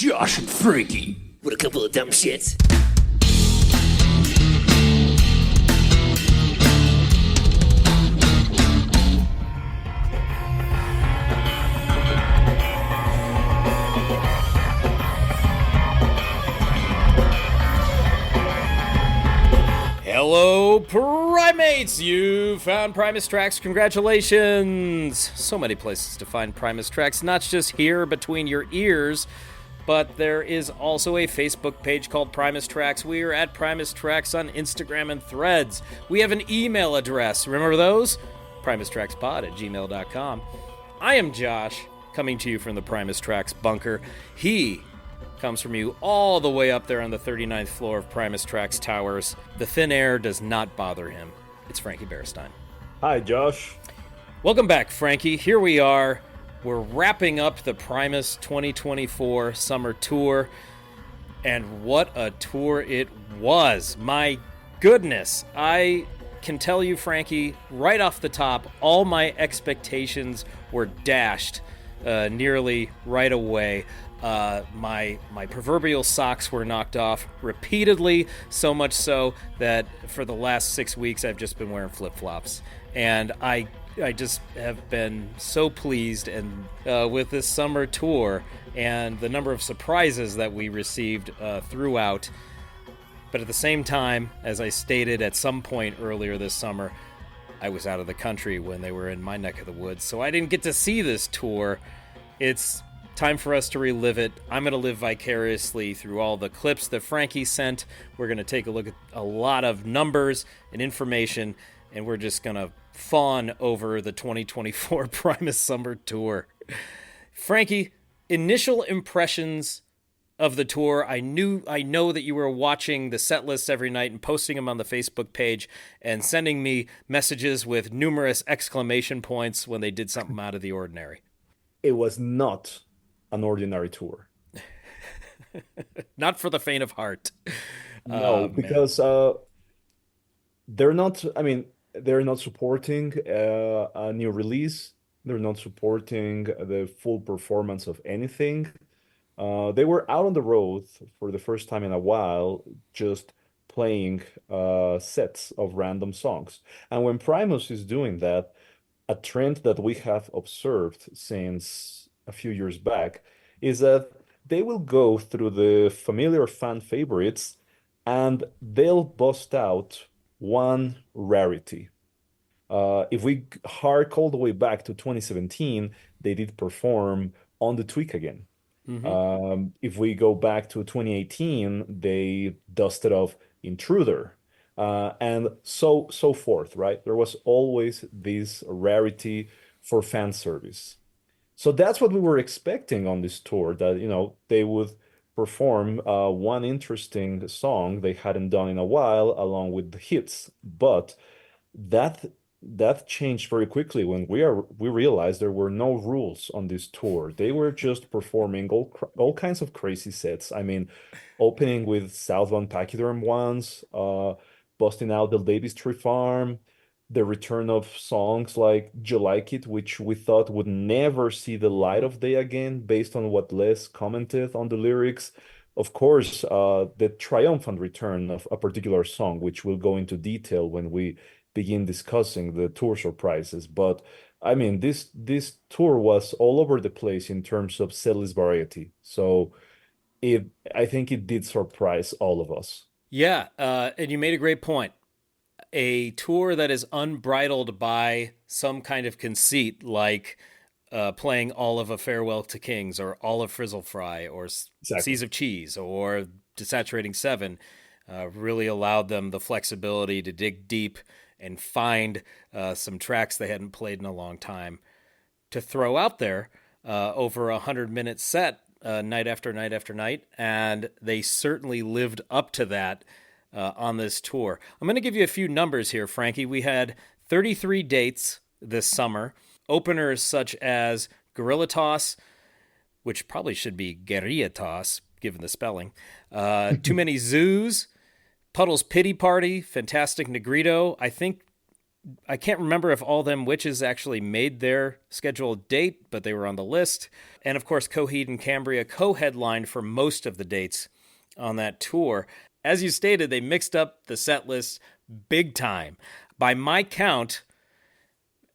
Josh and Frankie. What a couple of dumb shits. Hello, Primates! You found Primus tracks. Congratulations! So many places to find Primus tracks, not just here between your ears, but there is also a Facebook page called Primus Tracks. We are at Primus Tracks on Instagram and Threads. We have an email address. Remember those? primustrackspod@gmail.com. I am Josh, coming to you from the Primus Tracks bunker. He comes from you all the way up there on the 39th floor of Primus Tracks Towers. The thin air does not bother him. It's Frankie Bearstein. Hi, Josh. Welcome back, Frankie. Here we are. We're wrapping up the Primus 2024 summer tour. And what a tour it was. My goodness. I can tell you, Frankie, right off the top, all my expectations were dashed nearly right away. My proverbial socks were knocked off repeatedly, so much so that for the last 6 weeks I've just been wearing flip-flops. And I just have been so pleased and with this summer tour and the number of surprises that we received throughout. But at the same time, as I stated at some point earlier this summer, I was out of the country when they were in my neck of the woods, so I didn't get to see this tour. It's time for us to relive it. I'm going to live vicariously through all the clips that Frankie sent. We're going to take a look at a lot of numbers and information, and we're just going to fawn over the 2024 Primus Summer Tour. Frankie, initial impressions of the tour. I know that you were watching the set lists every night and posting them on the Facebook page and sending me messages with numerous exclamation points when they did something out of the ordinary. It was not an ordinary tour. Not for the faint of heart. No, because they're not supporting a new release. They're not supporting the full performance of anything. They were out on the road for the first time in a while, just playing sets of random songs. And when Primus is doing that, a trend that we have observed since a few years back is that they will go through the familiar fan favorites and they'll bust out one rarity. If we hark all the way back to 2017, they did perform On the Tweak again. Mm-hmm. If we go back to 2018, they dusted off Intruder. And so forth, right? There was always this rarity for fan service. So that's what we were expecting on this tour, that, they would perform one interesting song they hadn't done in a while, along with the hits. But that changed very quickly when we realized there were no rules on this tour. They were just performing all kinds of crazy sets. I mean, opening with Southbound Pachyderm once, busting out the Davis Tree Farm, the return of songs like You Like It, which we thought would never see the light of day again based on what Les commented on the lyrics. Of course, the triumphant return of a particular song, which we'll go into detail when we begin discussing the tour surprises. But I mean, this tour was all over the place in terms of setlist variety. So I think it did surprise all of us. Yeah, and you made a great point. A tour that is unbridled by some kind of conceit, like playing all of A Farewell to Kings or all of Frizzle Fry or exactly. Seas of Cheese or Desaturating Seven, really allowed them the flexibility to dig deep and find some tracks they hadn't played in a long time to throw out there over 100-minute set night after night after night. And they certainly lived up to that on this tour. I'm going to give you a few numbers here, Frankie. We had 33 dates this summer. Openers such as Gorilla Toss, which probably should be Guerrilla Toss, given the spelling. Too Many Zoos, Puddle's Pity Party, Fantastic Negrito. I think I can't remember if All Them Witches actually made their scheduled date, but they were on the list. And of course, Coheed and Cambria co-headlined for most of the dates on that tour. As you stated, they mixed up the set list big time. By my count,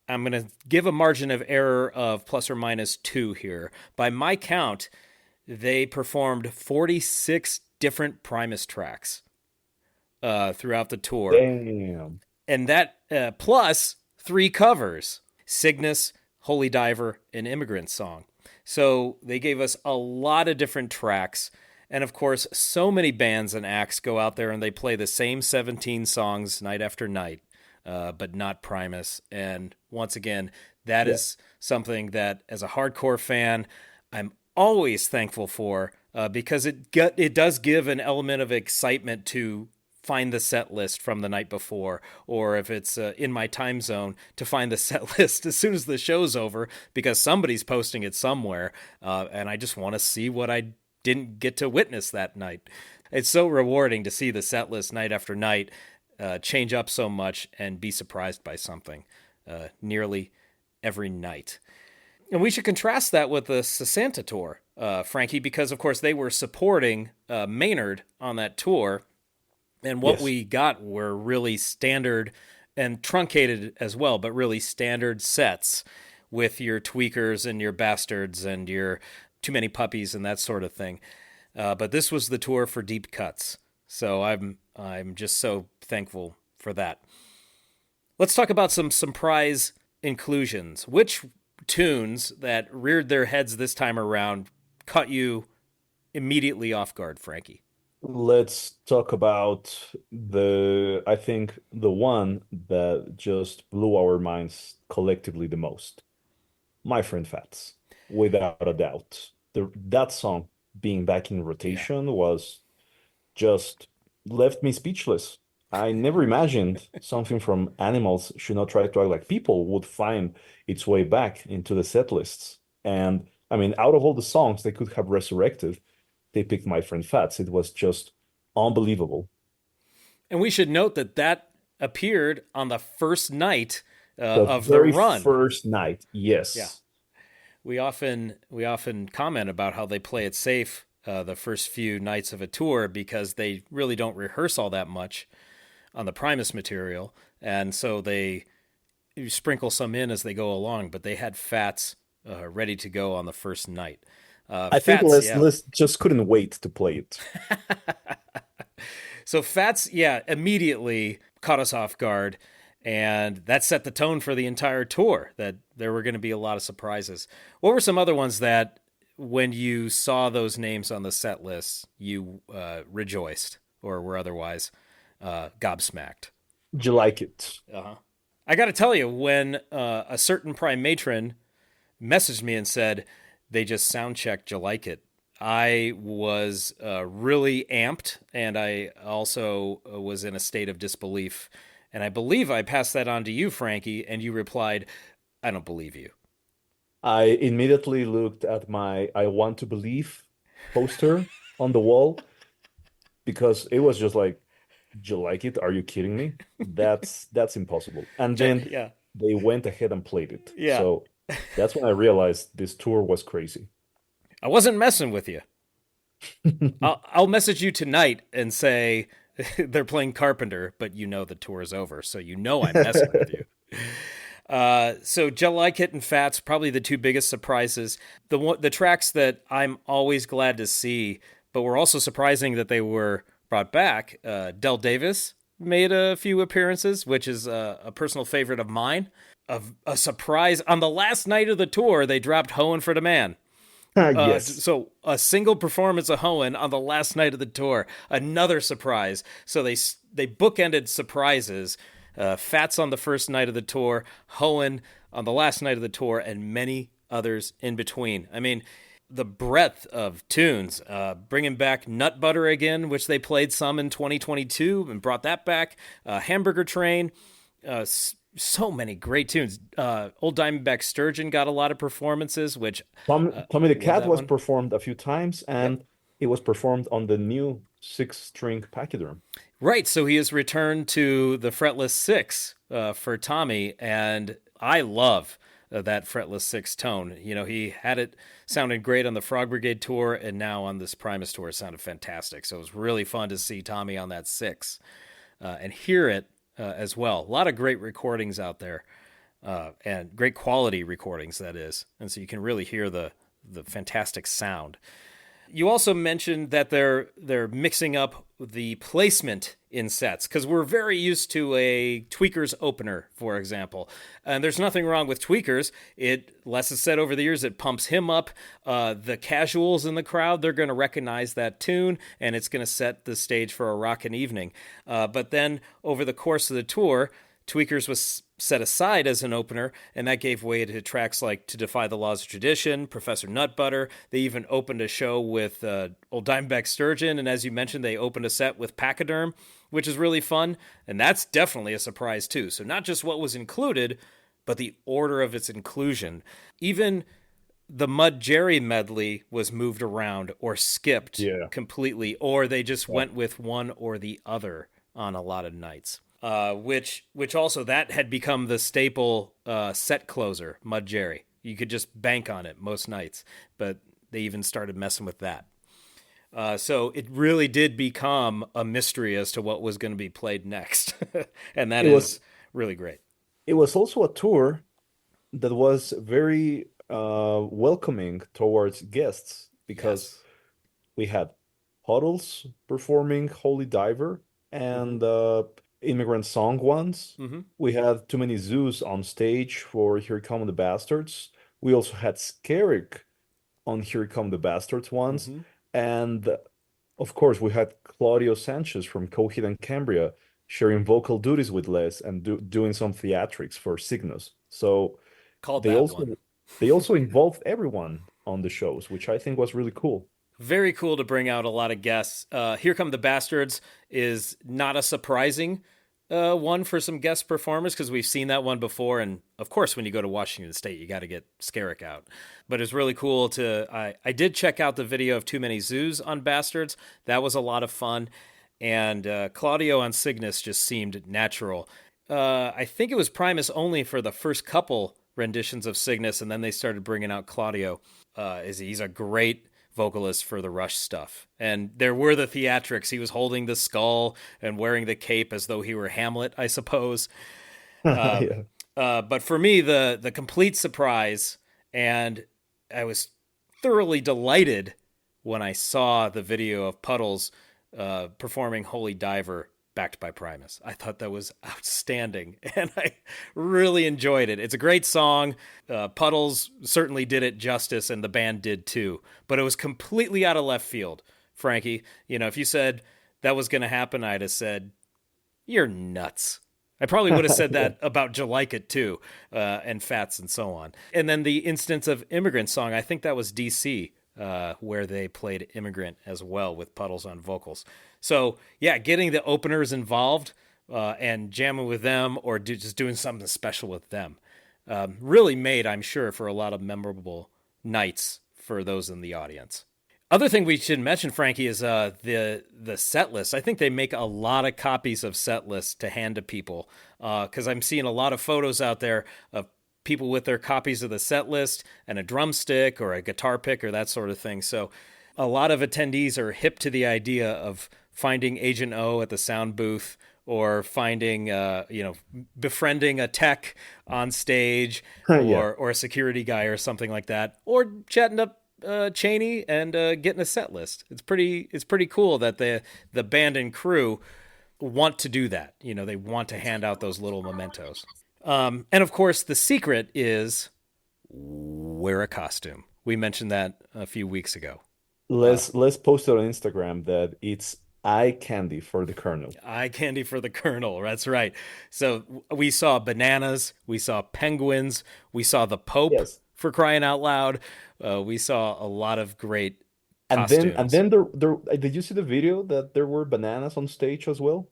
I'm going to give a margin of error of plus or minus 2 here. By my count, they performed 46 different Primus tracks throughout the tour. Damn. And that plus 3 covers: Cygnus, Holy Diver, and Immigrant Song. So they gave us a lot of different tracks. And of course, so many bands and acts go out there and they play the same 17 songs night after night, but not Primus. And once again, that is something that, as a hardcore fan, I'm always thankful for, because it does give an element of excitement to find the set list from the night before, or if it's in my time zone, to find the set list as soon as the show's over, because somebody's posting it somewhere, and I just want to see what I didn't get to witness that night. It's so rewarding to see the set list night after night change up so much and be surprised by something nearly every night. And we should contrast that with the Santa tour, Frankie, because of course they were supporting Maynard on that tour. And what we got were really standard and truncated as well, but really standard sets with your tweakers and your bastards and your too many puppies and that sort of thing. But this was the tour for deep cuts. So I'm just so thankful for that. Let's talk about some surprise inclusions. Which tunes that reared their heads this time around caught you immediately off guard, Frankie? Let's talk about I think the one that just blew our minds collectively the most. My Friend Fats, without a doubt. That song being back in rotation was just left me speechless. I never imagined something from Animals Should Not Try to Act Like People would find its way back into the set lists. And I mean, out of all the songs they could have resurrected, they picked My Friend Fats. It was just unbelievable. And we should note that appeared on the first night of the very run. First night, yes. Yeah. We often comment about how they play it safe the first few nights of a tour, because they really don't rehearse all that much on the Primus material, and so they sprinkle some in as they go along. But they had Fats ready to go on the first night. I think Les just couldn't wait to play it. So Fats, immediately caught us off guard, and that set the tone for the entire tour, that there were going to be a lot of surprises. What were some other ones that, when you saw those names on the set list, you rejoiced or were otherwise gobsmacked? Did you like it? Uh-huh. I got to tell you, when a certain Prime Matron messaged me and said, they just sound checked, you like it, I was really amped, and I also was in a state of disbelief. And I believe I passed that on to you, Frankie, and you replied, I don't believe you. I immediately looked at my I Want to Believe poster on the wall, because it was just like, do you like it? Are you kidding me? That's impossible. And then they went ahead and played it. Yeah. So that's when I realized this tour was crazy. I wasn't messing with you. I'll message you tonight and say they're playing Carpenter, but you know the tour is over, so you know I'm messing with you. So Jellikit and Fats, probably the two biggest surprises. The tracks that I'm always glad to see, but were also surprising that they were brought back. Del Davis made a few appearances, which is a personal favorite of mine. A surprise, on the last night of the tour, they dropped Hoeing for the Man. Yes. So a single performance of Hoeing on the last night of the tour, another surprise. So they bookended surprises. Fats on the first night of the tour, Hoeing on the last night of the tour, and many others in between. I mean, the breadth of tunes, bringing back Nut Butter again, which they played some in 2022 and brought that back. Hamburger Train, so many great tunes. Old Diamondback Sturgeon got a lot of performances, which Tommy the Cat was performed a few times, and it was performed on the new 6-string Pachyderm. Right, so he has returned to the fretless six for Tommy, and I love that fretless six tone. You know, he had it sounded great on the Frog Brigade tour, and now on this Primus tour, it sounded fantastic. So it was really fun to see Tommy on that six and hear it as well. A lot of great recordings out there, and great quality recordings, that is, and so you can really hear the fantastic sound. You also mentioned that they're mixing up the placement in sets because we're very used to a Tweakers opener, for example. And there's nothing wrong with Tweakers. Les has said over the years, it pumps him up. The casuals in the crowd, they're going to recognize that tune, and it's going to set the stage for a rockin' evening. But then over the course of the tour, Tweakers was set aside as an opener, and that gave way to tracks like To Defy the Laws of Tradition, Professor Nutbutter. They even opened a show with Old Dimeback Sturgeon, and as you mentioned, they opened a set with Pachyderm, which is really fun, and that's definitely a surprise too. So not just what was included, but the order of its inclusion. Even the Mud Jerry medley was moved around or skipped completely, or they just went with one or the other on a lot of nights. Which also that had become the staple set closer, Mud Jerry. You could just bank on it most nights, but they even started messing with that. So it really did become a mystery as to what was going to be played next, and that is really great. It was also a tour that was very welcoming towards guests because we had Puddles performing Holy Diver and Immigrant Song once. We had Too Many Zoos on stage for Here Come the Bastards. We also had Skerrick on Here Come the Bastards once. And of course, we had Claudio Sanchez from Coheed and Cambria sharing vocal duties with Les and doing some theatrics for Cygnus. So they also involved everyone on the shows, which I think was really cool. Very cool to bring out a lot of guests. Here Come the Bastards is not a surprising one for some guest performers because we've seen that one before. And of course, when you go to Washington State, you got to get Skerrick out. But it's really cool I did check out the video of Too Many Zoos on Bastards. That was a lot of fun. And Claudio on Cygnus just seemed natural. I think it was Primus only for the first couple renditions of Cygnus, and then they started bringing out Claudio. He's a great vocalist for the Rush stuff. And there were the theatrics. He was holding the skull and wearing the cape as though he were Hamlet, I suppose. But for me, the complete surprise, and I was thoroughly delighted when I saw the video of Puddles performing Holy Diver backed by Primus. I thought that was outstanding, and I really enjoyed it. It's a great song. Puddles certainly did it justice, and the band did too. But it was completely out of left field, Frankie. You know, if you said that was going to happen, I'd have said, you're nuts. I probably would have said that about Jalika too, and Fats and so on. And then the instance of Immigrant Song, I think that was DC, where they played Immigrant as well with Puddles on vocals. So, yeah, getting the openers involved and jamming with them or just doing something special with them really made, I'm sure, for a lot of memorable nights for those in the audience. Other thing we should mention, Frankie, is the set list. I think they make a lot of copies of set lists to hand to people because I'm seeing a lot of photos out there of people with their copies of the set list and a drumstick or a guitar pick or that sort of thing. So a lot of attendees are hip to the idea of finding Agent O at the sound booth or finding, befriending a tech on stage or a security guy or something like that, or chatting up Cheney and getting a set list. It's pretty cool that the band and crew want to do that. You know, they want to hand out those little mementos. And of course, the secret is wear a costume. We mentioned that a few weeks ago. Les posted on Instagram that it's eye candy for the Colonel. Eye candy for the Colonel. That's right. So we saw bananas, we saw penguins, we saw the Pope, for crying out loud. We saw a lot of great costumes. And then there did you see the video that there were bananas on stage as well?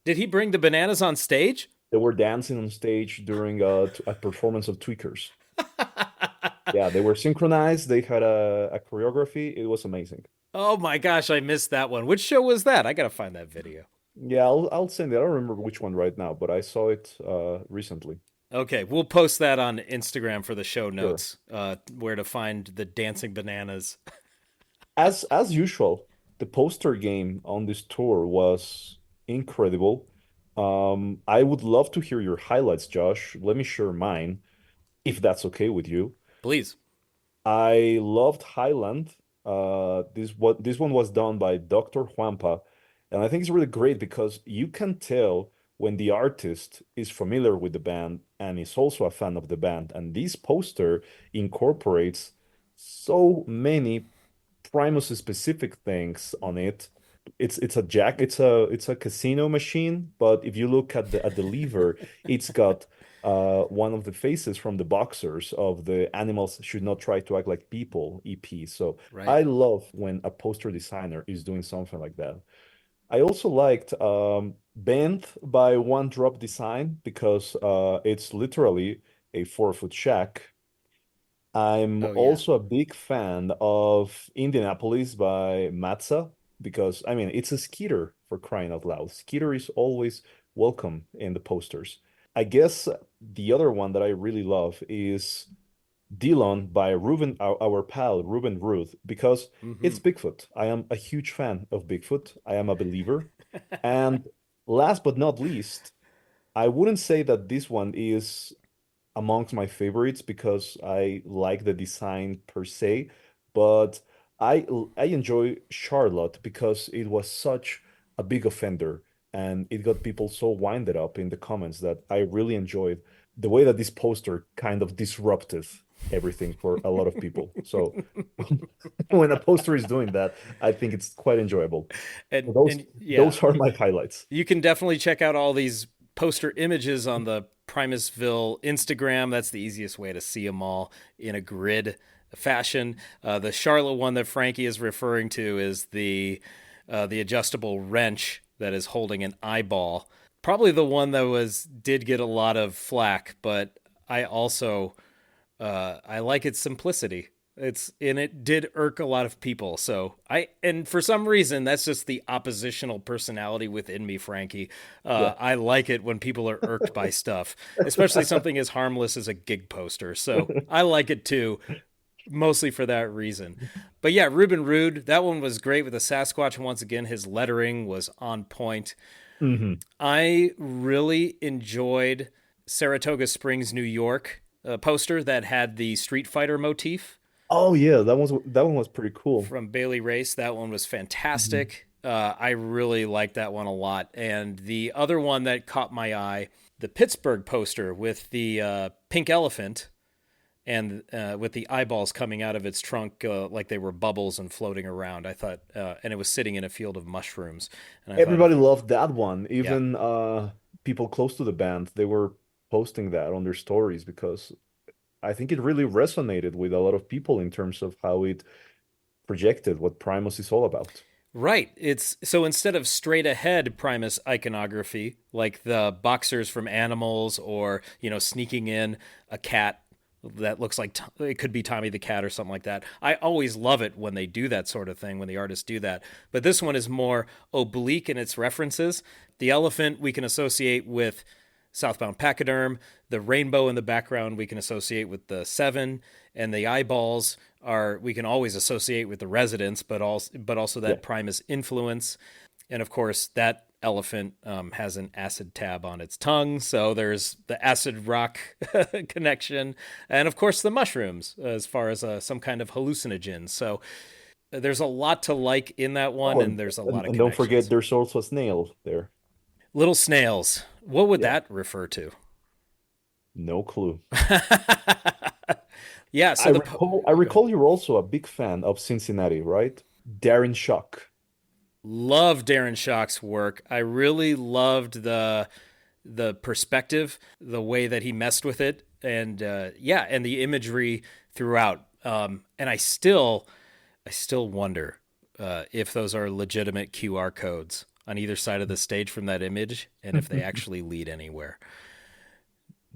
Did he bring the bananas on stage? They were dancing on stage during a performance of Tweakers. Yeah, they were synchronized. They had a choreography. It was amazing. Oh my gosh, I missed that one. Which show was that? I got to find that video. Yeah, I'll send it. I don't remember which one right now, but I saw it recently. Okay, we'll post that on Instagram for the show Sure. notes, where to find the dancing bananas. As usual, the poster game on this tour was incredible. I would love to hear your highlights, Josh. Let me share mine, if that's okay with you. Please. I loved Highland. This one was done by Dr. Juanpa, and I think it's really great because you can tell when the artist is familiar with the band and is also a fan of the band. And this poster incorporates so many Primus specific things on it. It's a casino machine, but if you look at the lever, it's got one of the faces from the boxers of the animals should not try to act like people, EP. So Right. I love when a poster designer is doing something like that. I also liked Bent by One Drop Design because it's literally a 4 foot shack. I'm Oh yeah. also a big fan of Indianapolis by Matza because I mean it's a Skeeter for crying out loud. Skeeter is always welcome in the posters. I guess the other one that I really love is Dillon by Ruben, our pal Ruben Ruth, because Mm-hmm. it's Bigfoot. I am a huge fan of Bigfoot. I am a believer. And last but not least, I wouldn't say that this one is amongst my favorites because I like the design per se, but I enjoy Charlotte because it was such a big offender and it got people so winded up in the comments that I really enjoyed the way that this poster kind of disrupted everything for a lot of people. So when a poster is doing that, I think it's quite enjoyable. So Those And yeah, those are my highlights. you can definitely check out all these poster images on the Primusville Instagram. That's the easiest way to see them all in a grid fashion. The Charlotte one that Frankie is referring to is the adjustable wrench that is holding an eyeball. Probably the one that was did get a lot of flack, but I also I like its simplicity. It did irk a lot of people. So and for some reason that's just the oppositional personality within me, Frankie. Yeah. I like it when people are irked by stuff, especially something as harmless as a gig poster. So I like it too, mostly for that reason. But yeah, Ruben Rude, that one was great with the Sasquatch. Once again, his lettering was on point. hmm I really enjoyed Saratoga Springs, New York poster that had the Street Fighter motif Oh yeah, that one was pretty cool. from Bailey Race. That one was Mhm. fantastic. I really liked that one a lot. And the other one that caught my eye, the Pittsburgh poster with the pink elephant and with the eyeballs coming out of its trunk like they were bubbles and floating around. I thought, and it was sitting in a field of mushrooms. And I thought, Everybody loved that one. yeah, Even people close to the band, they were posting that on their stories because I think it really resonated with a lot of people in terms of how it projected what Primus is all about. right. It's so instead of straight ahead Primus iconography, like the boxers from Animals or, sneaking in a cat that looks like it could be Tommy the Cat or something like that. I always love it when they do that sort of thing, when the artists do that. But this one is more oblique in its references. The elephant we can associate with Southbound Pachyderm. The rainbow in the background we can associate with the Seven, and the eyeballs are we can always associate with the Residents, but also Yeah. that Primus influence, and of course that elephant has an acid tab on its tongue, so there's the acid rock connection, and of course the mushrooms as far as some kind of hallucinogen. So there's a lot to like in that one, Oh, and and, there's a and, lot of and don't forget connections. there's also a snail there. Little snails. What would Yeah. that refer to? No clue. Yeah, I so recall I go ahead. recall you're also a big fan of Cincinnati, right? Darren Shuck. Love Darren Shock's work. I really loved the perspective, the way that he messed with it, and yeah, and the imagery throughout. And I still wonder if those are legitimate QR codes on either side of the stage from that image, and if they actually lead anywhere.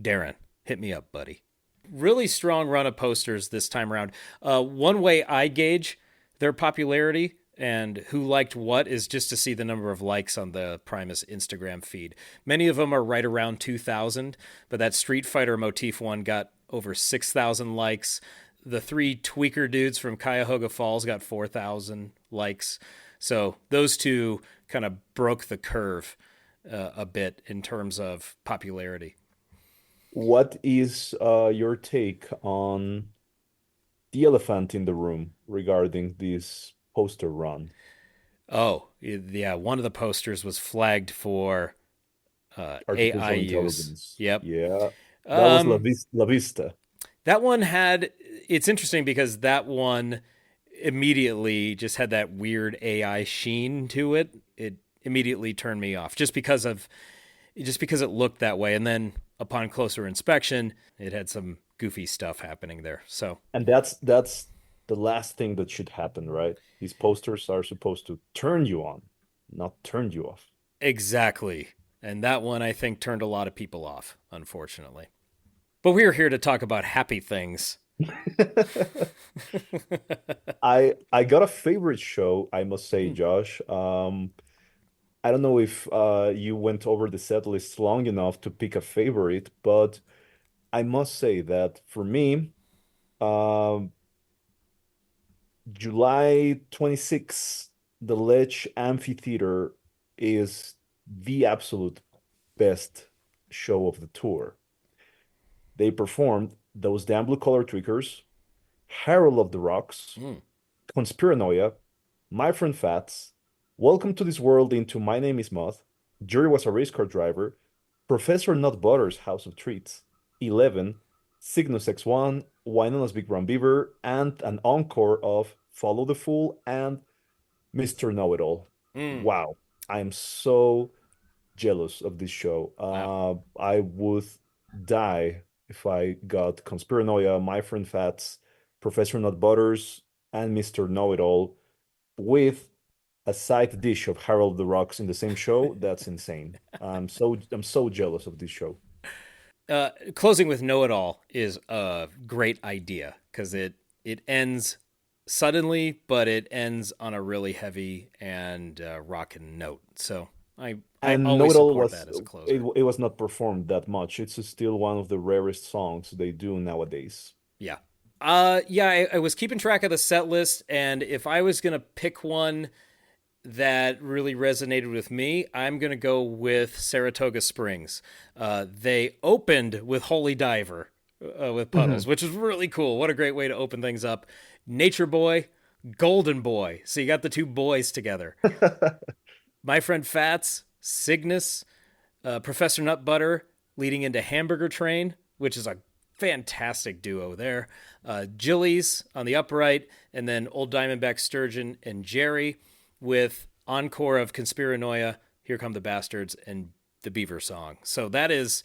Darren, hit me up, buddy. Really strong run of posters this time around. One way I gauge their popularity, and who liked what is just to see the number of likes on the Primus Instagram feed. Many of them are right around 2,000, but that Street Fighter motif one got over 6,000 likes. The three tweaker dudes from Cuyahoga Falls got 4,000 likes. So those two kind of broke the curve a bit in terms of popularity. What is your take on the elephant in the room regarding this poster run? Oh, yeah. One of the posters was flagged for AI Artificial use. intelligence. Yep. Yeah, that was Um, La Vista. that one had, it's interesting because that one immediately just had that weird AI sheen to it. It immediately turned me off just because it looked that way. And then upon closer inspection, it had some goofy stuff happening there. So And that's the last thing that should happen, right? These posters are supposed to turn you on, not turn you off. exactly. And that one I think turned a lot of people off, unfortunately. But we're here to talk about happy things. I got a favorite show, I must say, Hmm. Josh. I don't know if you went over the set list long enough to pick a favorite, but I must say that for me, um, July 26th, the Lech Amphitheater is the absolute best show of the tour. They performed Those Damn Blue Collar Tweakers, Herald of the Rocks, Mm. Conspiranoia, My Friend Fats, Welcome to This World into My Name is Moth, Jerry Was a Race Car Driver, Professor Nut Butter's House of Treats, 11, Cygnus X1, Wynonna's Big Brown Beaver, and an encore of Follow the Fool and Mr. Know-It-All. Mm. Wow, I'm so jealous of this show. Wow. I would die if I got Conspiranoia, My Friend Fats, Professor Nut Butters, and Mr. Know-It-All with a side dish of Harold the Rocks in the same show. That's insane. I'm so jealous of this show. Closing with Know It All is a great idea because it ends suddenly, but it ends on a really heavy and rockin' note. So I And always Know-It-All support was that as a it, closer. it was not performed that much. It's still one of the rarest songs they do nowadays. Yeah. Yeah, I was keeping track of the set list, and if I was gonna pick one that really resonated with me, I'm gonna go with Saratoga Springs. They opened with Holy Diver with Puddles, Mhm. which is really cool. What a great way to open things up. Nature Boy, Golden Boy. So you got the two boys together. My Friend Fats, Cygnus, Professor Nut Butter leading into Hamburger Train, which is a fantastic duo there. Jillies on the upright, and then Old Diamondback Sturgeon and Jerry with encore of Conspiranoia, Here Come the Bastards, and the Beaver Song. So that is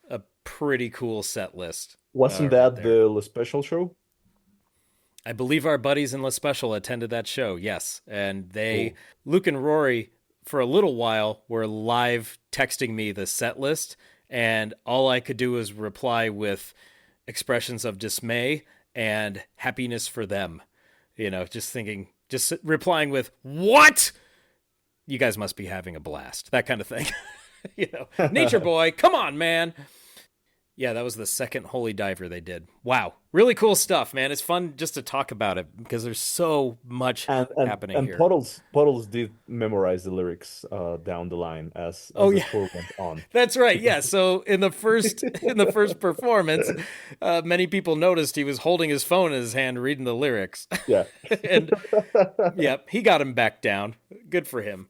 a pretty cool set list Wasn't right that there. the special show? I believe our buddies in La Special attended that show, yes. And Cool. Luke and Rory, for a little while, were live texting me the set list. And all I could do was reply with expressions of dismay and happiness for them. You know, just thinking, just replying with, "What? You guys must be having a blast." That kind of thing. Nature Boy, come on, man. Yeah, that was the second Holy Diver they did. Wow. Really cool stuff, man. It's fun just to talk about it because there's so much And and happening and here. Puddles did memorize the lyrics down the line Oh as the yeah. tour went on. That's right. Yeah. So in the first performance, many people noticed he was holding his phone in his hand reading the lyrics. Yeah. And yep, he got him back down. Good for him.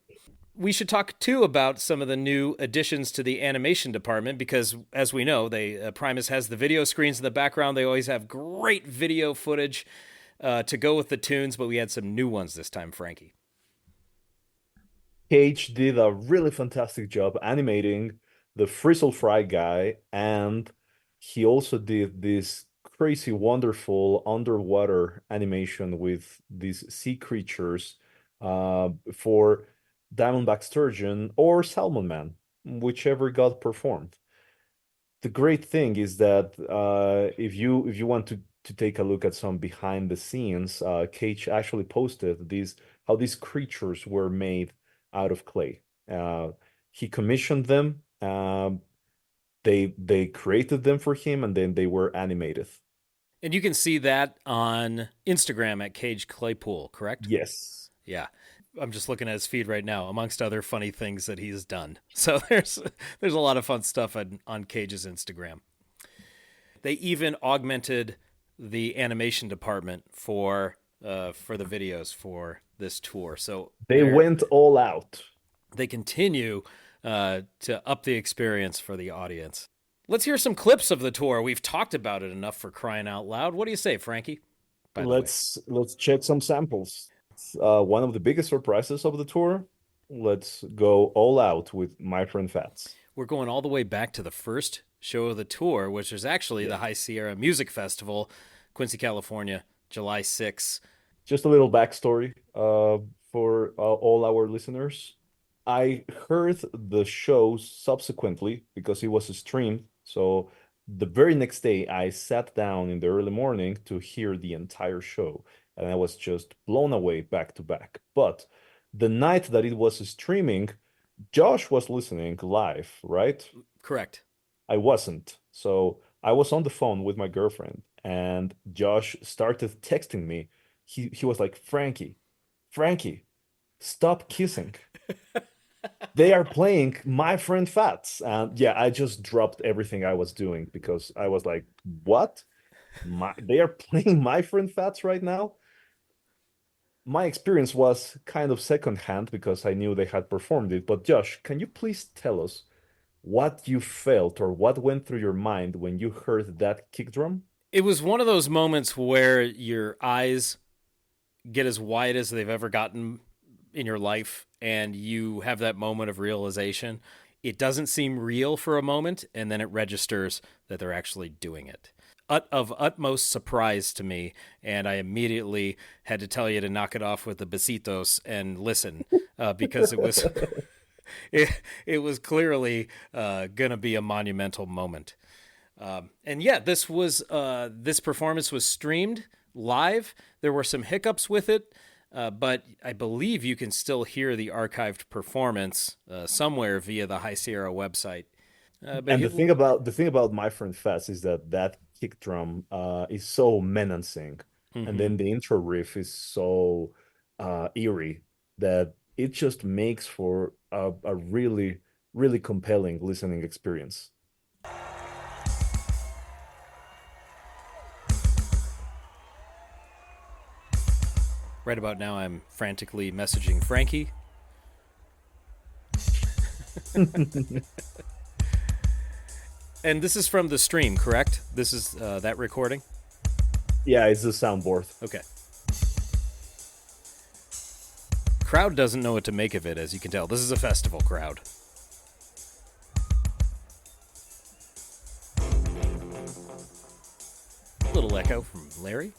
We should talk too about some of the new additions to the animation department because, as we know, they Primus has the video screens in the background. They always have great video footage to go with the tunes, but we had some new ones this time, Frankie. Cage did a really fantastic job animating the Frizzle Fry guy, and he also did this crazy, wonderful underwater animation with these sea creatures for Diamondback Sturgeon or Salmon Man, whichever got performed. The great thing is that if you want to to take a look at some behind the scenes, Cage actually posted how these creatures were made out of clay. He commissioned them. They created them for him, and then they were animated. And you can see that on Instagram at Cage Claypool, correct? Yes. Yeah. I'm just looking at his feed right now, amongst other funny things that he's done. So there's a lot of fun stuff on Cage's Instagram. They even augmented the animation department for the videos for this tour. So they went all out. They continue to up the experience for the audience. Let's hear some clips of the tour. We've talked about it enough, for crying out loud. What do you say, Frankie? Let's check some samples. One of the biggest surprises of the tour. Let's go all out with My Friend Fats. We're going all the way back to the first show of the tour, which is actually the High Sierra Music Festival, Quincy, California, July 6th. Just a little backstory for all our listeners. I heard the show subsequently because it was streamed. So the very next day, I sat down in the early morning to hear the entire show, and I was just blown away back to back. But the night that it was streaming, Josh was listening live, right? Correct. I wasn't. So I was on the phone with my girlfriend, and Josh started texting me. He was like, Frankie, stop kissing. They are playing My Friend Fats. And yeah, I just dropped everything I was doing because I was like, what? They are playing My Friend Fats right now? My experience was kind of secondhand because I knew they had performed it. But Josh, can you please tell us what you felt or what went through your mind when you heard that kick drum? It was one of those moments where your eyes get as wide as they've ever gotten in your life, and you have that moment of realization. It doesn't seem real for a moment, and then it registers that they're actually doing it. Of utmost surprise to me, and I immediately had to tell you to knock it off with the besitos and listen, because it was it was clearly gonna be a monumental moment. And yeah, this performance was streamed live. There were some hiccups with it, but I believe you can still hear the archived performance somewhere via the High Sierra website. And the thing about My Friend Fats is that kick drum is so menacing, and then the intro riff is so eerie that it just makes for a really, really compelling listening experience. Right about now, I'm frantically messaging Frankie. And this is from the stream, correct? This is that recording? Yeah, it's the soundboard. Okay. Crowd doesn't know what to make of it, as you can tell. This is a festival crowd. A little echo from Larry.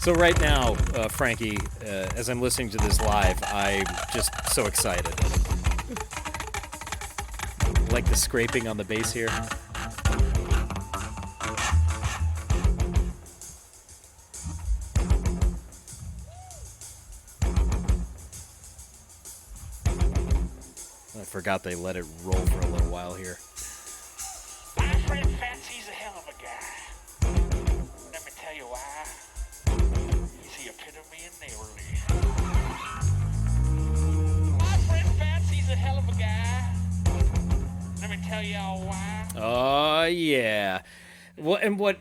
So right now, Frankie, as I'm listening to this live, I'm just so excited. Like the scraping on the bass here. I forgot they let it roll for a little while here. My friend Fancy's a hell of a guy. Let me tell you why. He's the epitome of neighborly. My friend Fancy's a hell of a guy. Let me tell y'all why. Oh, yeah. Well, and what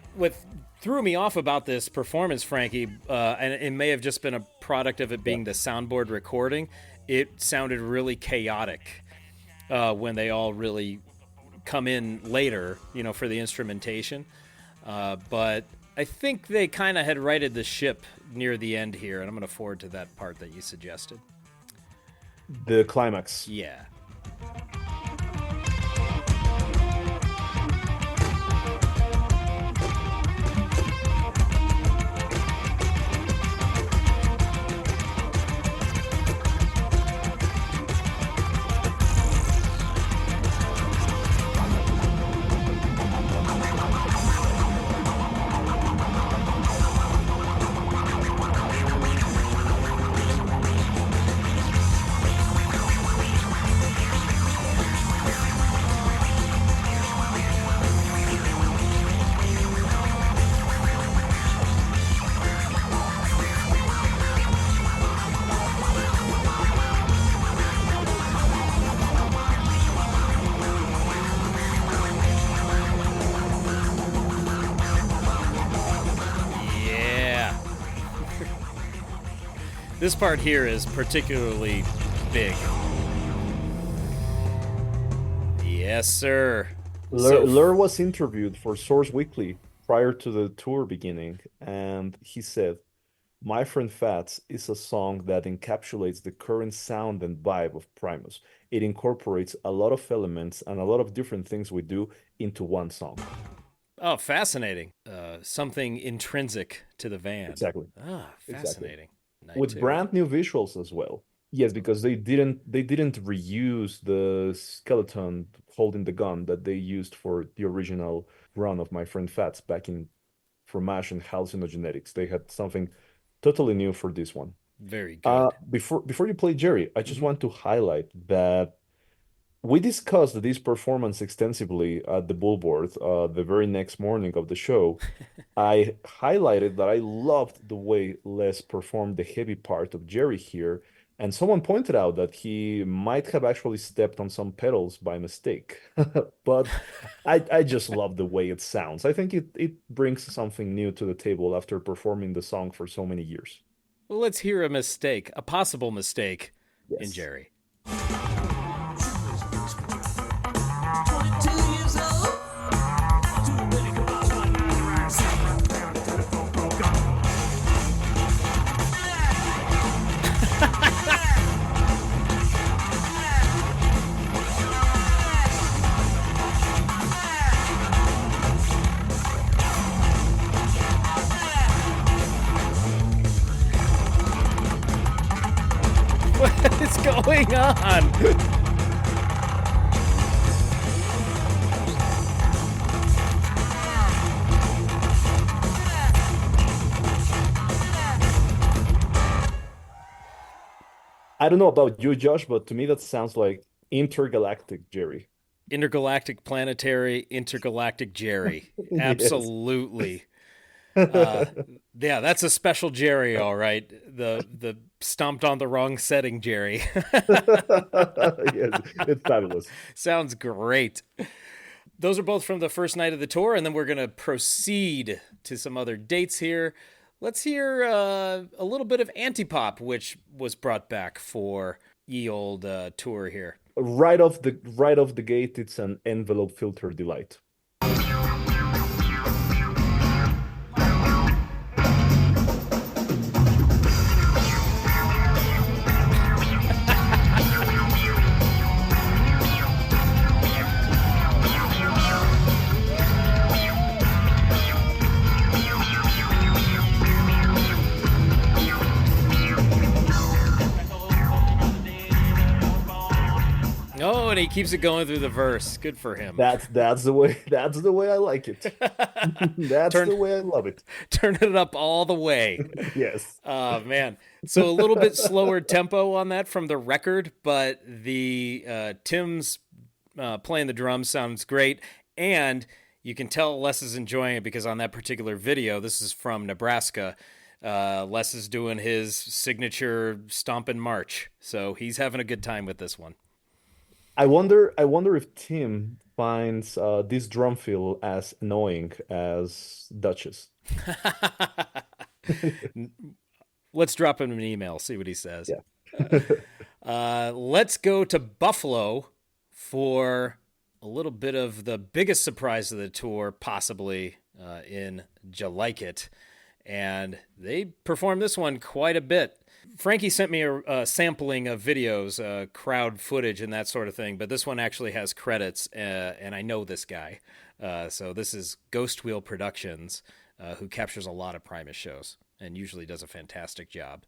threw me off about this performance, Frankie, and it may have just been a product of it being the soundboard recording, it sounded really chaotic when they all really come in later, for the instrumentation. But I think they kind of had righted the ship near the end here, and I'm going to forward to that part that you suggested. The climax. Yeah. This part here is particularly big. Yes, sir. Lur was interviewed for Source Weekly prior to the tour beginning, and he said, "My Friend Fats is a song that encapsulates the current sound and vibe of Primus. It incorporates a lot of elements and a lot of different things we do into one song." Oh, fascinating. Something intrinsic to the band. Exactly. Ah, fascinating. Exactly. With brand new visuals as well. Yes, because they didn't reuse the skeleton holding the gun that they used for the original run of My Friend Fats back in Fromage and Hallucinogenetics. They had something totally new for this one. Very good. Before you play Jerry, I just want to highlight that we discussed this performance extensively at the Bullboard the very next morning of the show. I highlighted that I loved the way Les performed the heavy part of Jerry here, and someone pointed out that he might have actually stepped on some pedals by mistake. But I just love the way it sounds. I think it brings something new to the table after performing the song for so many years. Well, let's hear a mistake, a possible mistake in Jerry. What is going on? I don't know about you, Josh, but to me that sounds like intergalactic Jerry. Intergalactic planetary, intergalactic Jerry. Absolutely. Yeah, that's a special Jerry, all right. The stomped on the wrong setting Jerry. Yes, it's fabulous. Sounds great. Those are both from the first night of the tour, and then we're going to proceed to some other dates here. Let's hear a little bit of Antipop, which was brought back for ye old tour here. Right off the gate, it's an envelope filter delight. Oh, and he keeps it going through the verse. Good for him. That's the way I like it. That's the way I love it. Turn it up all the way. Yes. Oh, man. So a little bit slower tempo on that from the record, but the Tim's playing the drums sounds great, and you can tell Les is enjoying it because on that particular video, this is from Nebraska, Les is doing his signature stomping march, so he's having a good time with this one. I wonder if Tim finds this drum fill as annoying as Duchess. Let's drop him an email, see what he says. Yeah. Let's go to Buffalo for a little bit of the biggest surprise of the tour, possibly in Jalike. And they performed this one quite a bit. Frankie sent me a sampling of videos, crowd footage and that sort of thing, but this one actually has credits, and I know this guy. So this is Ghost Wheel Productions, who captures a lot of Primus shows and usually does a fantastic job.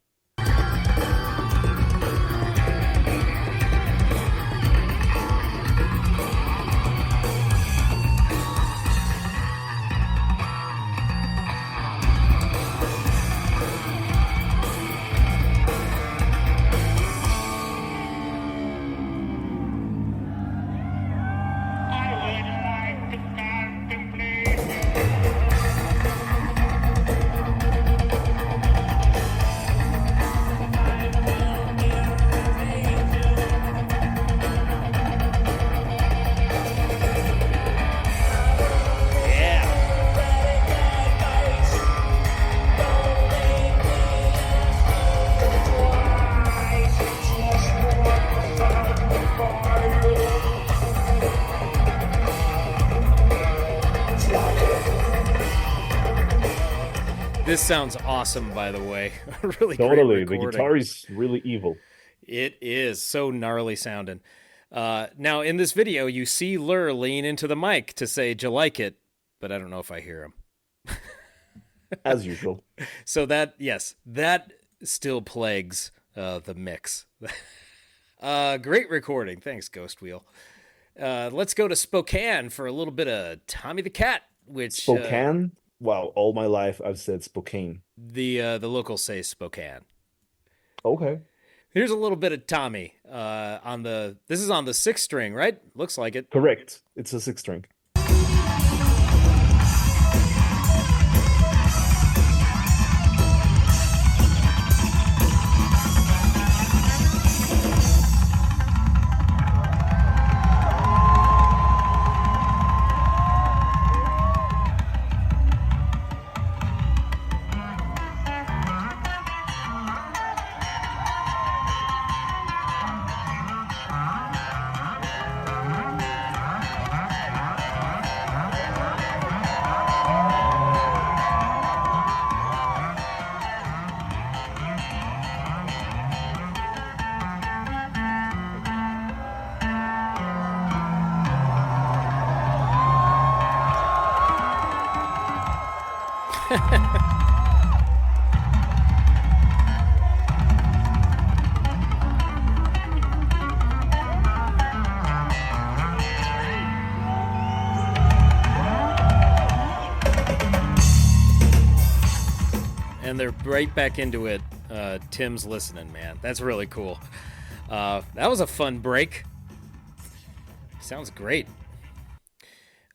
This sounds awesome, by the way. Really Totally. great The recording. guitar is really evil. It is so gnarly sounding. Now, in this video, you see Lur lean into the mic to say, "Do you like it?" But I don't know if I hear him. As usual. So that still plagues the mix. Great recording. Thanks, Ghost Wheel. Let's go to Spokane for a little bit of Tommy the Cat, which... Spokane? Wow, all my life I've said Spokane. The locals say Spokane. Okay. Here's a little bit of Tommy this is on the 6th string, right? Looks like it. Correct. It's a 6 string. And they're right back into it. Tim's listening, man. That's really cool. That was a fun break. Sounds great.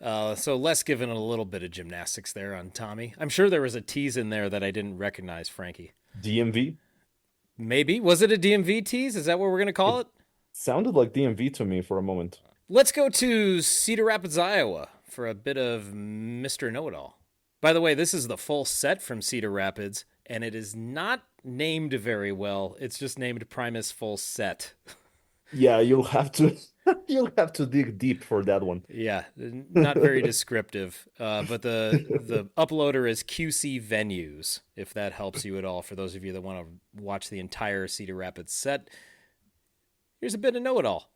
So Les giving a little bit of gymnastics there on Tommy. I'm sure there was a tease in there that I didn't recognize, Frankie. DMV? Maybe. Was it a DMV tease? Is that what we're going to call it? Sounded like DMV to me for a moment. Let's go to Cedar Rapids, Iowa for a bit of Mr. Know-It-All. By the way, this is the full set from Cedar Rapids, and it is not named very well. It's just named Primus Full Set. Yeah, you'll have to dig deep for that one. Yeah, not very descriptive. But the uploader is QC Venues, if that helps you at all. For those of you that want to watch the entire Cedar Rapids set, here's a bit of Know-It-All.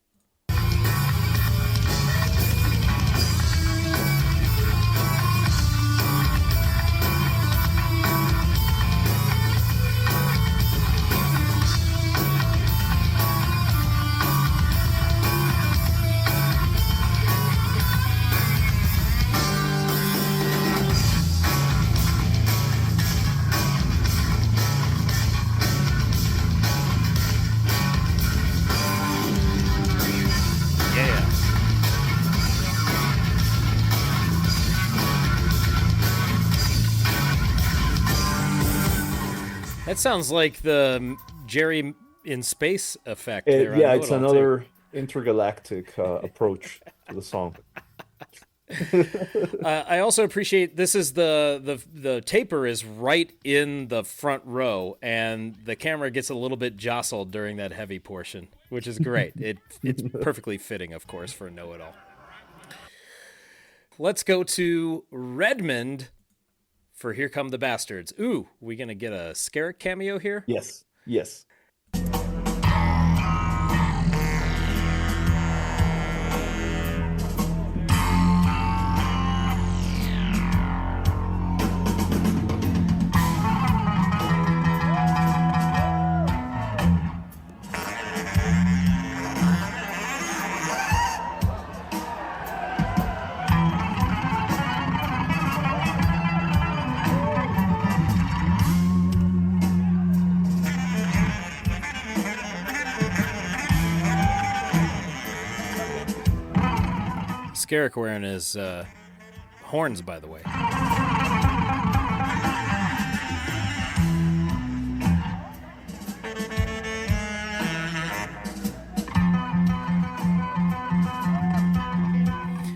That sounds like the Jerry in Space effect. Yeah, it's another intergalactic approach to the song. I also appreciate this is the taper is right in the front row, and the camera gets a little bit jostled during that heavy portion, which is great. It's perfectly fitting, of course, for Know-It-All. Let's go to Redmond for Here Come the Bastards. Ooh, we gonna get a Skerritt cameo here? Yes, yes. Skerritt wearing his horns, by the way.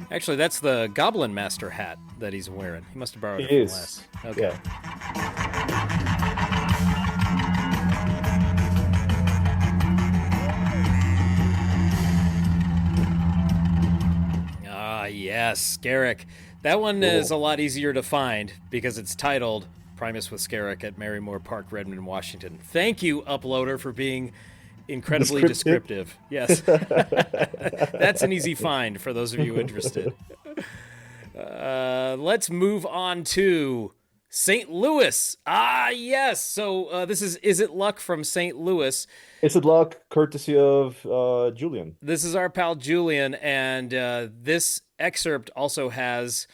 Actually, that's the Goblin Master hat that he's wearing. He must have borrowed it from Les. Okay. Yeah. Yes, Skerritt. That one is a lot easier to find because it's titled Primus with Skerrick at Marymore Park, Redmond, Washington. Thank you, Uploader, for being incredibly descriptive. Yes. That's an easy find for those of you interested. Let's move on to St. Louis. Ah, yes. So this is It Luck from St. Louis. Is It Luck, courtesy of Julian. This is our pal Julian, and this excerpt also has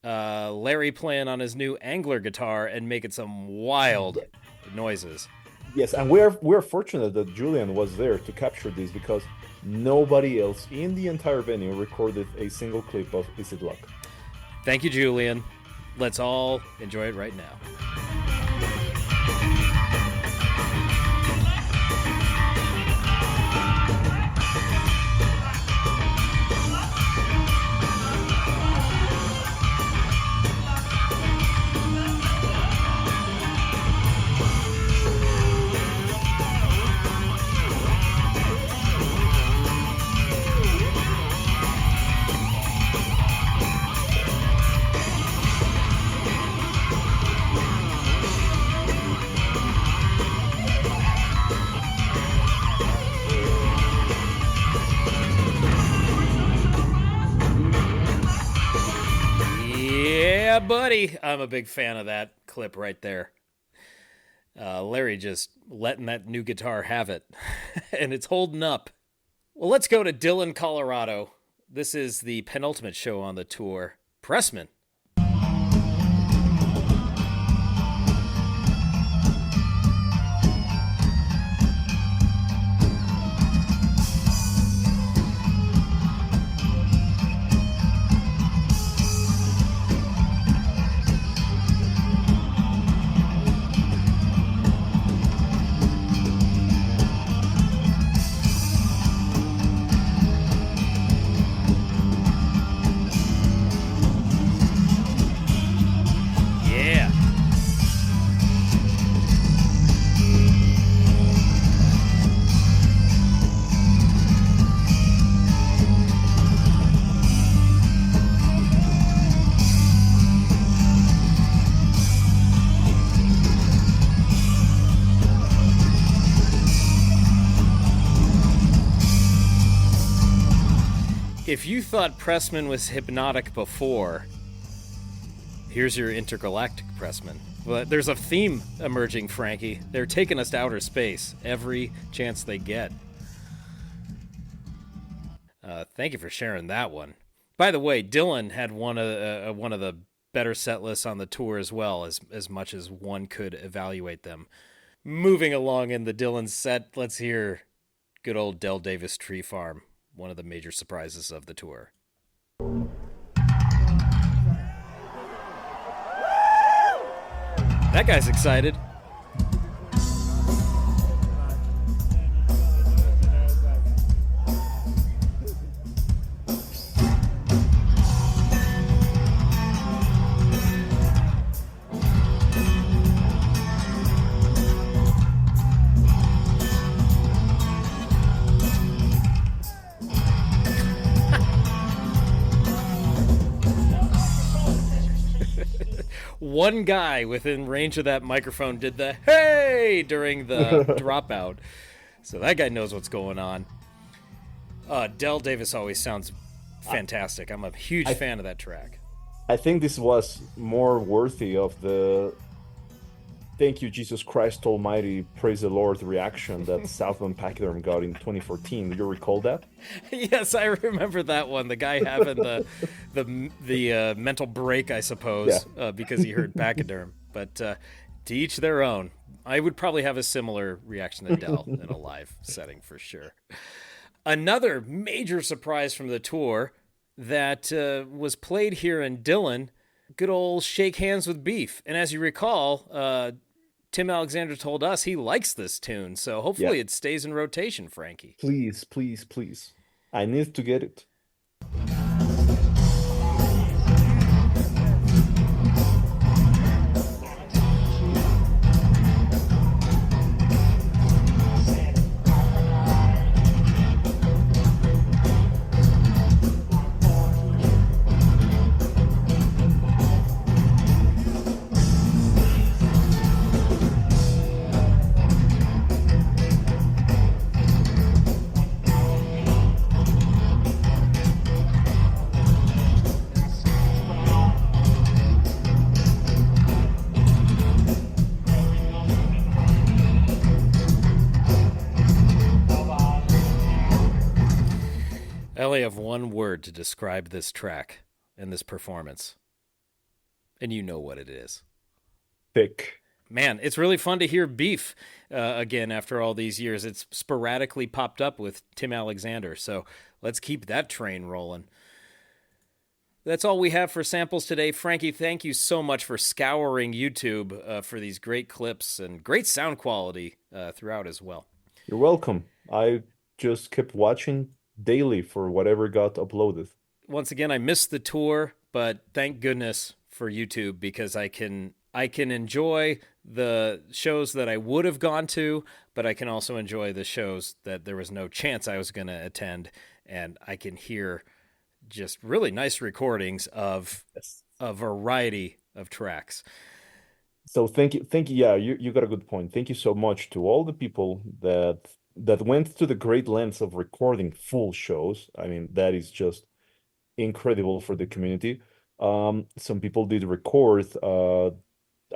Larry playing on his new Angler guitar and making some wild noises. Yes, and we're fortunate that Julian was there to capture these, because nobody else in the entire venue recorded a single clip of Is It Luck. Thank you, Julian. Let's all enjoy it right now. Yeah, buddy. I'm a big fan of that clip right there. Larry just letting that new guitar have it. And it's holding up. Well, let's go to Dillon, Colorado. This is the penultimate show on the tour. Pressman. If you thought Pressman was hypnotic before, here's your intergalactic Pressman. But there's a theme emerging, Frankie. They're taking us to outer space every chance they get. Thank you for sharing that one. By the way, Dillon had one of the better set lists on the tour as well, as much as one could evaluate them. Moving along in the Dillon set, let's hear good old Del Davis Tree Farm, one of the major surprises of the tour. That guy's excited. One guy within range of that microphone did the hey during the dropout. So that guy knows what's going on. Del Davis always sounds fantastic. I'm a huge fan of that track. I think this was more worthy of the thank you, Jesus Christ Almighty, praise the Lord reaction that Southland Pachyderm got in 2014. Do you recall that? Yes, I remember that one. The guy having the mental break, I suppose, because he heard Pachyderm. But to each their own. I would probably have a similar reaction to Del in a live setting for sure. Another major surprise from the tour that was played here in Dillon, good old Shake Hands with Beef. And as you recall, Tim Alexander told us he likes this tune, so hopefully it stays in rotation, Frankie. Please, please, please. I need to get it. have one word to describe this track and this performance, and you know what it is. Thick. Man, it's really fun to hear Beef again after all these years. It's sporadically popped up with Tim Alexander, so let's keep that train rolling. That's all we have for samples today. Frankie, thank you so much for scouring YouTube for these great clips and great sound quality throughout as well. You're welcome. I just kept watching daily for whatever got uploaded. Once again, I missed the tour, but thank goodness for YouTube, because I can enjoy the shows that I would have gone to, but I can also enjoy the shows that there was no chance I was going to attend, and I can hear just really nice recordings of a variety of tracks. So thank you. Yeah, you got a good point. Thank you so much to all the people that went to the great lengths of recording full shows. I mean, that is just incredible for the community. Some people did record a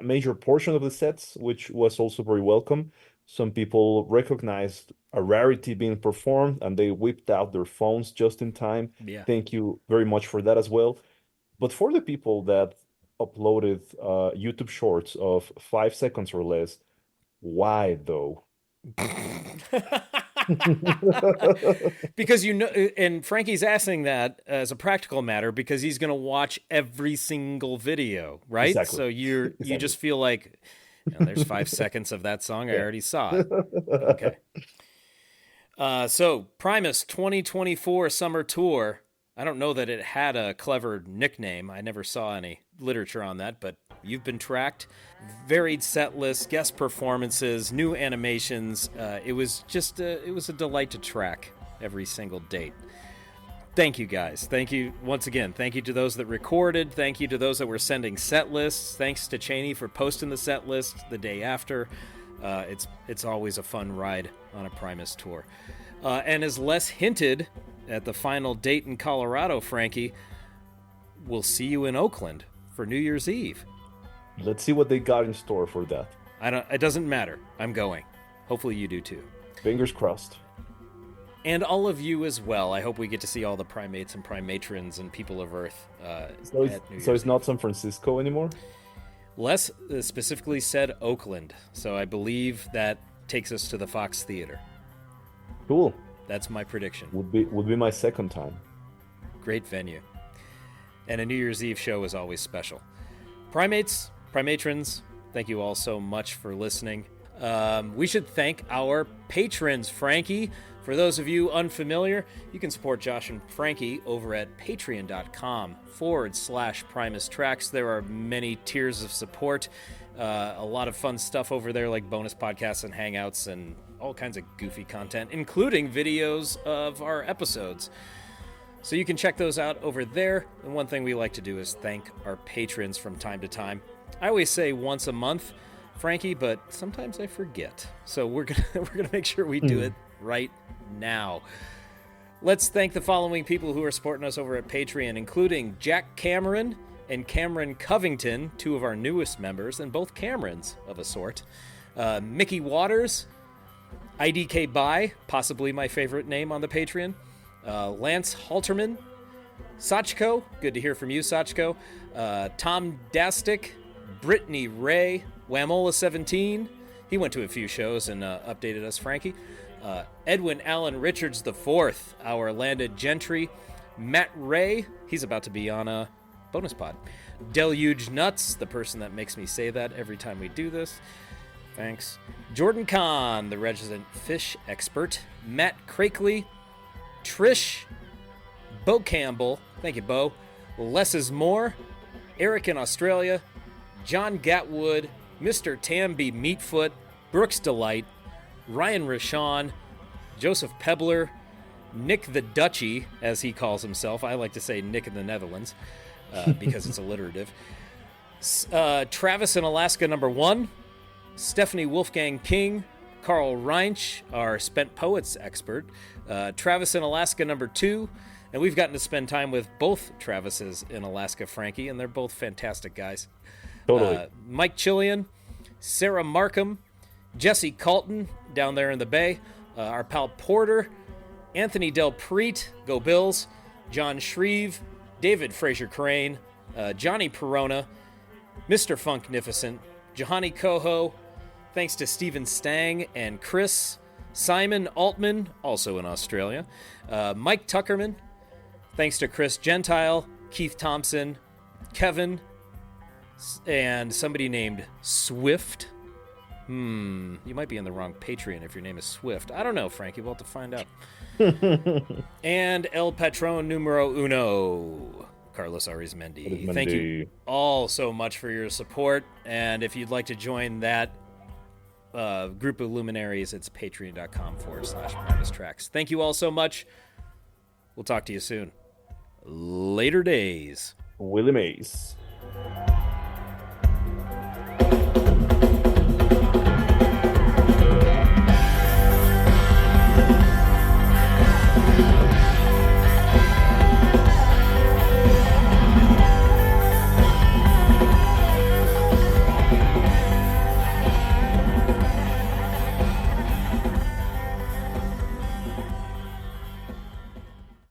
major portion of the sets, which was also very welcome. Some people recognized a rarity being performed and they whipped out their phones just in time. Yeah. Thank you very much for that as well. But for the people that uploaded YouTube shorts of 5 seconds or less, why though? Because and Frankie's asking that as a practical matter because he's going to watch every single video, right? Exactly. So you just feel like, there's 5 seconds of that song. I already saw it. Okay. So Primus 2024 summer tour. I don't know that it had a clever nickname. I never saw any literature on that, but you've been tracked. Varied set lists, guest performances, new animations. It was a delight to track every single date. Thank you, guys. Thank you once again. Thank you to those that recorded. Thank you to those that were sending set lists. Thanks to Cheney for posting the set list the day after. It's always a fun ride on a Primus tour. And as Les hinted at the final date in Colorado, Frankie, we'll see you in Oakland for New Year's Eve. Let's see what they got in store for that. It doesn't matter. I'm going. Hopefully you do too. Fingers crossed. And all of you as well. I hope we get to see all the primates and primatrons and people of Earth. So it's not San Francisco anymore? Les specifically said Oakland, so I believe that takes us to the Fox Theater. Cool. That's my prediction. Would be my second time. Great venue. And a New Year's Eve show is always special. Primates, primatrons, thank you all so much for listening. We should thank our patrons, Frankie. For those of you unfamiliar, you can support Josh and Frankie over at patreon.com/Primus Tracks. There are many tiers of support. A lot of fun stuff over there, like bonus podcasts and hangouts and all kinds of goofy content, including videos of our episodes. So you can check those out over there. And one thing we like to do is thank our patrons from time to time. I always say once a month, Frankie, but sometimes I forget. So we're gonna make sure we do it right now. Let's thank the following people who are supporting us over at Patreon, including Jack Cameron and Cameron Covington, two of our newest members, and both Camerons of a sort. Mickey Waters, IDK By, possibly my favorite name on the Patreon. Lance Halterman, Sachko, good to hear from you, Sachko. Tom Dastic, Brittany Ray, Wamola17, he went to a few shows and updated us, Frankie. Edwin Allen Richards IV, our landed gentry. Matt Ray, he's about to be on a bonus pod. Deluge Nuts, the person that makes me say that every time we do this. Thanks. Jordan Kahn, the resident fish expert. Matt Crakely. Trish. Bo Campbell, thank you, Bo. Less is More. Eric in Australia. John Gatwood. Mr. Tamby Meatfoot. Brooks Delight. Ryan Rashawn, Joseph Pebbler, Nick the Dutchy, as he calls himself. I like to say Nick in the Netherlands because it's alliterative. Travis in Alaska #1, Stephanie Wolfgang King, Carl Reinsch, our Spent Poets expert, Travis in Alaska #2, and we've gotten to spend time with both Travises in Alaska, Frankie, and they're both fantastic guys. Totally. Mike Chillian, Sarah Markham, Jesse Colton down there in the Bay, our pal Porter, Anthony Del Preet, go Bills, John Shreve, David Fraser-Crane, Johnny Perona, Mr. Funknificent, Jahani Coho. Thanks to Stephen Stang and Chris, Simon Altman, also in Australia, Mike Tuckerman. Thanks to Chris Gentile, Keith Thompson, Kevin, and somebody named Swift. You might be in the wrong Patreon if your name is Swift. I don't know, Frankie. We'll have to find out. And El Patron Numero Uno, Carlos Arizmendi. Thank you all so much for your support. And if you'd like to join that group of luminaries, it's patreon.com/Primus Tracks. Thank you all so much. We'll talk to you soon. Later days. Willie Mays.